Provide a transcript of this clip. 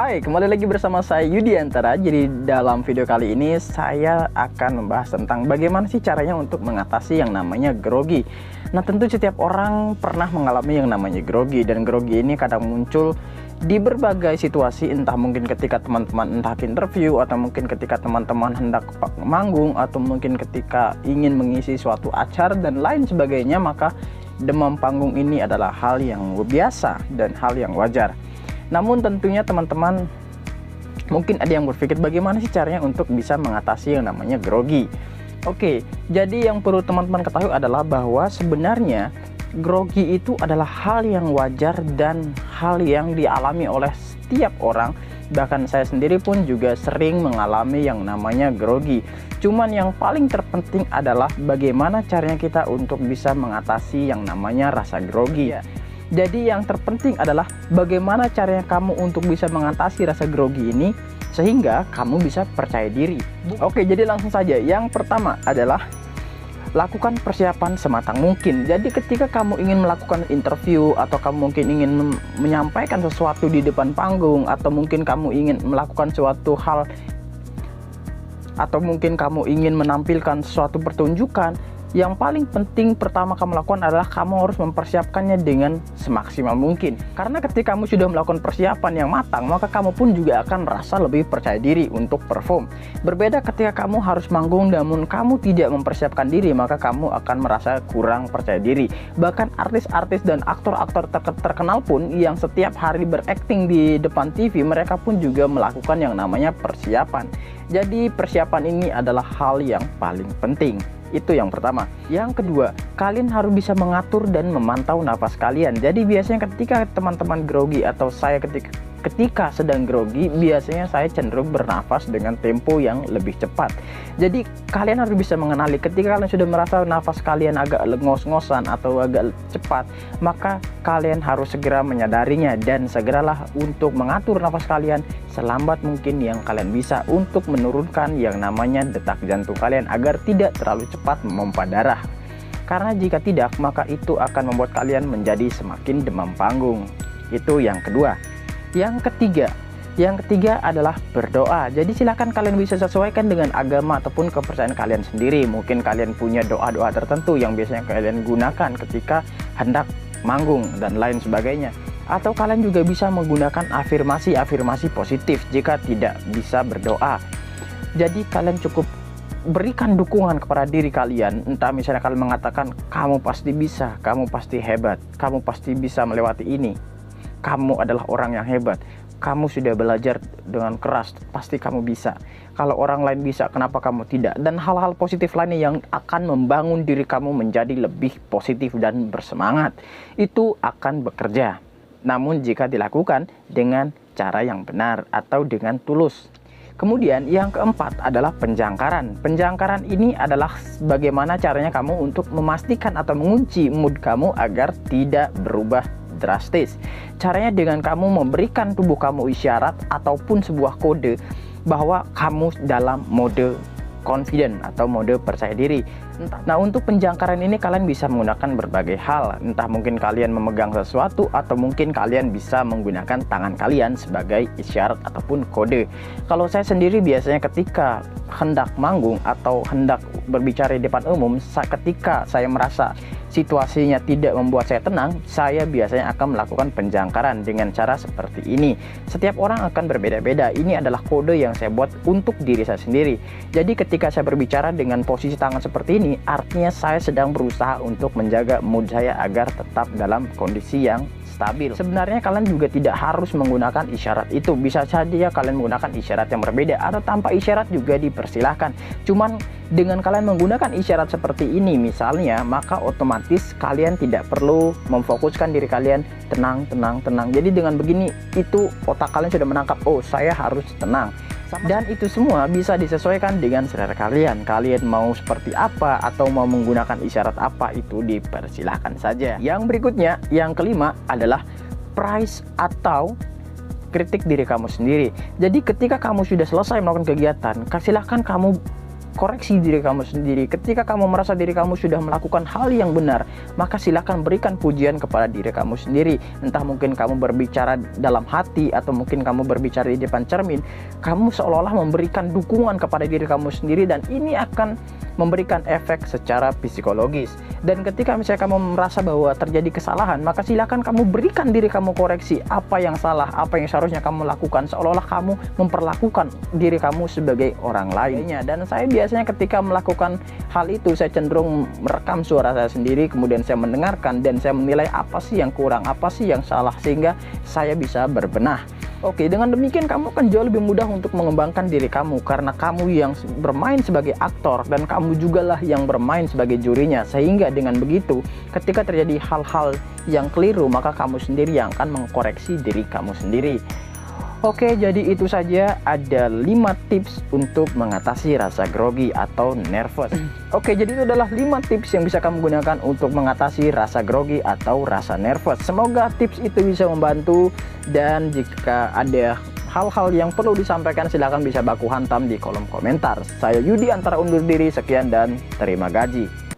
Hai, kembali lagi bersama saya Yudiantara. Jadi dalam video kali ini saya akan membahas tentang bagaimana sih caranya untuk mengatasi yang namanya grogi. Nah, tentu setiap orang pernah mengalami yang namanya grogi, dan grogi ini kadang muncul di berbagai situasi, entah mungkin ketika teman-teman interview, atau mungkin ketika teman-teman hendak manggung, atau mungkin ketika ingin mengisi suatu acara dan lain sebagainya. Maka demam panggung ini adalah hal yang biasa dan hal yang wajar. Namun tentunya teman-teman mungkin ada yang berpikir bagaimana sih caranya untuk bisa mengatasi yang namanya grogi. Oke, jadi yang perlu teman-teman ketahui adalah bahwa sebenarnya grogi itu adalah hal yang wajar dan hal yang dialami oleh setiap orang. Bahkan saya sendiri pun juga sering mengalami yang namanya grogi. Cuman yang paling terpenting adalah bagaimana caranya kita untuk bisa mengatasi yang namanya rasa grogi. Jadi yang terpenting adalah bagaimana caranya kamu untuk bisa mengatasi rasa grogi ini sehingga kamu bisa percaya diri. Oke, jadi langsung saja. Yang pertama adalah lakukan persiapan sematang mungkin. Jadi ketika kamu ingin melakukan interview, atau kamu mungkin ingin menyampaikan sesuatu di depan panggung, atau mungkin kamu ingin melakukan suatu hal, atau mungkin kamu ingin menampilkan suatu pertunjukan, yang paling penting pertama kamu lakukan adalah kamu harus mempersiapkannya dengan semaksimal mungkin. Karena ketika kamu sudah melakukan persiapan yang matang, maka kamu pun juga akan merasa lebih percaya diri untuk perform. Berbeda ketika kamu harus manggung namun kamu tidak mempersiapkan diri, maka kamu akan merasa kurang percaya diri. Bahkan artis-artis dan aktor-aktor terkenal pun yang setiap hari berakting di depan TV, mereka pun juga melakukan yang namanya persiapan. Jadi persiapan ini adalah hal yang paling penting. Itu yang pertama. Yang kedua, kalian harus bisa mengatur dan memantau nafas kalian. Jadi biasanya ketika teman-teman grogi atau saya ketika sedang grogi, biasanya saya cenderung bernafas dengan tempo yang lebih cepat. Jadi kalian harus bisa mengenali ketika kalian sudah merasa nafas kalian agak ngos-ngosan atau agak cepat, maka kalian harus segera menyadarinya dan segeralah untuk mengatur nafas kalian selambat mungkin yang kalian bisa untuk menurunkan yang namanya detak jantung kalian agar tidak terlalu cepat memompa darah. Karena jika tidak, maka itu akan membuat kalian menjadi semakin demam panggung. Itu yang kedua. Yang ketiga adalah berdoa. Jadi silahkan kalian bisa sesuaikan dengan agama ataupun kepercayaan kalian sendiri. Mungkin kalian punya doa-doa tertentu yang biasanya kalian gunakan ketika hendak manggung dan lain sebagainya. Atau kalian juga bisa menggunakan afirmasi positif jika tidak bisa berdoa. Jadi kalian cukup berikan dukungan kepada diri kalian. Entah misalnya kalian mengatakan kamu pasti bisa, kamu pasti hebat, kamu pasti bisa melewati ini, kamu adalah orang yang hebat, kamu sudah belajar dengan keras, pasti kamu bisa. Kalau orang lain bisa, kenapa kamu tidak? Dan hal-hal positif lainnya yang akan membangun diri kamu menjadi lebih positif dan bersemangat. Itu akan bekerja. Namun jika dilakukan dengan cara yang benar atau dengan tulus. Kemudian yang keempat adalah penjangkaran. Penjangkaran ini adalah bagaimana caranya kamu untuk memastikan atau mengunci mood kamu agar tidak berubah drastis. Caranya dengan kamu memberikan tubuh kamu isyarat ataupun sebuah kode bahwa kamu dalam mode confident atau mode percaya diri. Nah, untuk penjangkaran ini kalian bisa menggunakan berbagai hal. Entah mungkin kalian memegang sesuatu, atau mungkin kalian bisa menggunakan tangan kalian sebagai isyarat ataupun kode. Kalau saya sendiri biasanya ketika hendak manggung atau hendak berbicara di depan umum, ketika saya merasa situasinya tidak membuat saya tenang, saya biasanya akan melakukan penjangkaran dengan cara seperti ini. Setiap orang akan berbeda-beda. Ini adalah kode yang saya buat untuk diri saya sendiri. Jadi ketika saya berbicara dengan posisi tangan seperti ini, artinya saya sedang berusaha untuk menjaga mood saya agar tetap dalam kondisi yang stabil. Sebenarnya kalian juga tidak harus menggunakan isyarat itu. Bisa saja kalian menggunakan isyarat yang berbeda, atau tanpa isyarat juga dipersilahkan. Cuman dengan kalian menggunakan isyarat seperti ini misalnya, maka otomatis kalian tidak perlu memfokuskan diri kalian tenang. Jadi dengan begini, itu otak kalian sudah menangkap, oh saya harus tenang. Dan itu semua bisa disesuaikan dengan selera kalian. Kalian mau seperti apa atau mau menggunakan isyarat apa, itu dipersilahkan saja. Yang berikutnya, yang kelima adalah praise atau kritik diri kamu sendiri. Jadi ketika kamu sudah selesai melakukan kegiatan, silahkan kamu koreksi diri kamu sendiri. Ketika kamu merasa diri kamu sudah melakukan hal yang benar, maka silakan berikan pujian kepada diri kamu sendiri. Entah mungkin kamu berbicara dalam hati atau mungkin kamu berbicara di depan cermin, kamu seolah-olah memberikan dukungan kepada diri kamu sendiri, dan ini akan memberikan efek secara psikologis. Dan ketika misalnya kamu merasa bahwa terjadi kesalahan, maka silakan kamu berikan diri kamu koreksi apa yang salah, apa yang seharusnya kamu lakukan, seolah-olah kamu memperlakukan diri kamu sebagai orang lainnya. Dan saya biasanya ketika melakukan hal itu, saya cenderung merekam suara saya sendiri, kemudian saya mendengarkan dan saya menilai apa sih yang kurang, apa sih yang salah, sehingga saya bisa berbenah. Oke, dengan demikian kamu akan jauh lebih mudah untuk mengembangkan diri kamu, karena kamu yang bermain sebagai aktor dan kamu jugalah yang bermain sebagai jurinya. Sehingga dengan begitu, ketika terjadi hal-hal yang keliru, maka kamu sendiri yang akan mengkoreksi diri kamu sendiri. Oke, jadi itu saja, ada 5 tips untuk mengatasi rasa grogi atau nervous. Oke, jadi itu adalah 5 tips yang bisa kamu gunakan untuk mengatasi rasa grogi atau rasa nervous. Semoga tips itu bisa membantu, dan jika ada hal-hal yang perlu disampaikan, silahkan bisa baku hantam di kolom komentar. Saya Yudi Antara undur diri, sekian dan terima gaji.